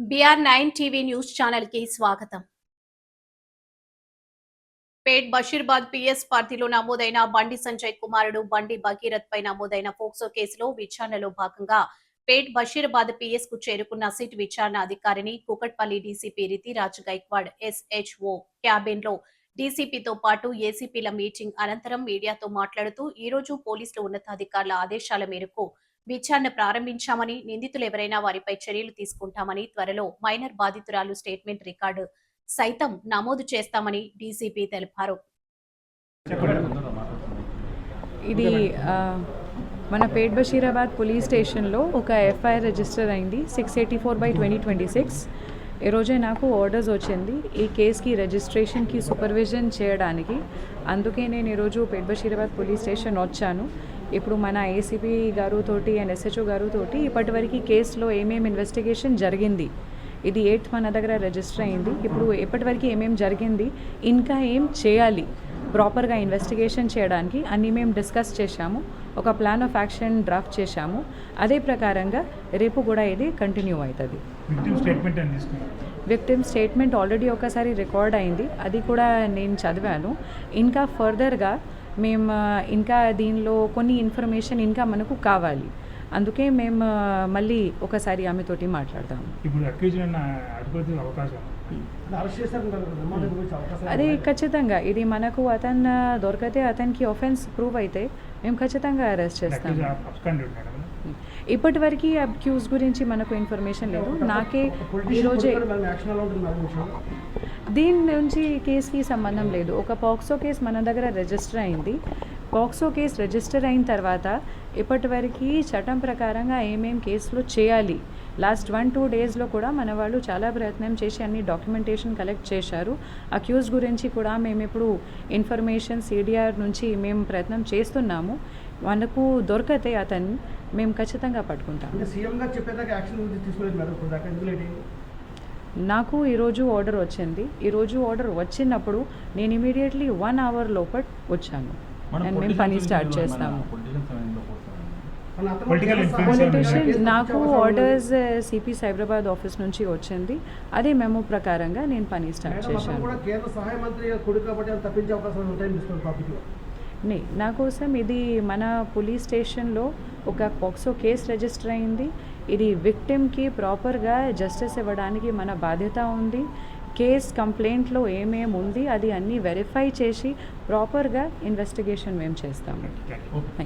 BR9 TV news channel కి స్వాగతం. పేట్ Bashirabad PS పార్టీలో నమోదైన బండి సంజయ్ కుమారుడు బండి భగీరథ్ పై నమోదైన పోక్సో కేసులో విచారణలో భాగంగా పేట్ బషీర్బాద్ పిఎస్ కు చేరుకున్న సిట్ విచారణ అధికారిని Kukatpally DCP Ritiraj Gaikwad SHO cabin లో డీసీపీతో పాటు ఏసీపీల మీటింగ్ అనంతరం మీడియాతో మాట్లాడుతూ ఈ రోజు పోలీసులు ఉన్నతాధికారుల ఆదేశాల మేరకు విచారణ ప్రారంభించామని, నిందితులు ఎవరైనా వారిపై చర్యలు తీసుకుంటామని, త్వరలో మైనర్ బాధితురాలు స్టేట్మెంట్ రికార్డు సైతం నమోదు చేస్తామని డీసీపీ తెలిపారు. ఇది మన పేట్ బషీరాబాద్ పోలీస్ స్టేషన్లో ఒక ఎఫ్ఐఆర్ రిజిస్టర్ అయింది 684/2026. ఈరోజే నాకు ఆర్డర్స్ వచ్చింది ఈ కేసుకి రిజిస్ట్రేషన్కి సూపర్విజన్ చేయడానికి. అందుకే నేను ఈరోజు పేట్ బషీరాబాద్ పోలీస్ స్టేషన్ వచ్చాను. ఇప్పుడు మన ఏసీపీ గారుతోటి అండ్ ఎస్హెచ్ఓ గారుతోటి ఇప్పటివరకు కేసులో ఏమేమి ఇన్వెస్టిగేషన్ జరిగింది, ఇది 8th మన దగ్గర రిజిస్టర్ అయింది. ఇప్పుడు ఇప్పటివరకు ఏమేమి జరిగింది, ఇంకా ఏం చేయాలి ప్రాపర్గా ఇన్వెస్టిగేషన్ చేయడానికి అన్నీ మేము డిస్కస్ చేశాము. ఒక ప్లాన్ ఆఫ్ యాక్షన్ డ్రాఫ్ట్ చేశాము. అదే ప్రకారంగా రేపు కూడా ఇది కంటిన్యూ అవుతుంది. విక్టిమ్ స్టేట్మెంట్ ఆల్రెడీ ఒకసారి రికార్డ్ అయింది, అది కూడా నేను చదివాను. ఇంకా ఫర్దర్గా మేము ఇంకా దీనిలో కొన్ని ఇన్ఫర్మేషన్ ఇంకా మనకు కావాలి. అందుకే మేము మళ్ళీ ఒకసారి ఆమెతోటి మాట్లాడతాము. అది ఖచ్చితంగా ఇది మనకు అతను దొరికితే, అతనికి ఆఫెన్స్ ప్రూవ్ అయితే మేము ఖచ్చితంగా అరెస్ట్ చేస్తాము. ఇప్పటివరకు అక్యూజ్ గురించి మనకు ఇన్ఫర్మేషన్ లేదు. నాకే ఈరోజే దీని నుంచి కేసుకి సంబంధం లేదు. ఒక పాక్సో కేసు మన దగ్గర రిజిస్టర్ అయింది. పాక్సో కేసు రిజిస్టర్ అయిన తర్వాత ఇప్పటివరకు చట్టం ప్రకారంగా ఏమేం కేసులు చేయాలి, లాస్ట్ 1-2 డేస్లో కూడా మన వాళ్ళు చాలా ప్రయత్నం చేసి అన్ని డాక్యుమెంటేషన్ కలెక్ట్ చేశారు. అక్యూజ్ గురించి కూడా మేము ఇప్పుడు ఇన్ఫర్మేషన్ సిడిఆర్ నుంచి మేము ప్రయత్నం చేస్తున్నాము. మనకు దొరికితే అతన్ని మేము ఖచ్చితంగా పట్టుకుంటాం. నాకు ఈరోజు ఆర్డర్ వచ్చింది. ఈరోజు ఆర్డర్ వచ్చినప్పుడు నేను ఇమీడియట్లీ 1 అవర్ లోపల వచ్చాను అండ్ మేము పని స్టార్ట్ చేస్తాము. పొలిటీషియన్ నాకు ఆర్డర్స్ సిపి సైబరాబాద్ ఆఫీస్ నుంచి వచ్చింది. అదే మెమో ప్రకారంగా నేను పని స్టార్ట్ చేశాను. నా కోసం ఇది మన పోలీస్ స్టేషన్లో ఒక పాక్సో కేసు రిజిస్టర్ అయింది. ఇది విక్టిమ్కి ప్రాపర్గా జస్టిస్ ఇవ్వడానికి మన బాధ్యత ఉంది. కేస్ కంప్లైంట్లో ఏమేమి ఉంది అది అన్నీ వెరిఫై చేసి ప్రాపర్గా ఇన్వెస్టిగేషన్ మేము చేస్తాము.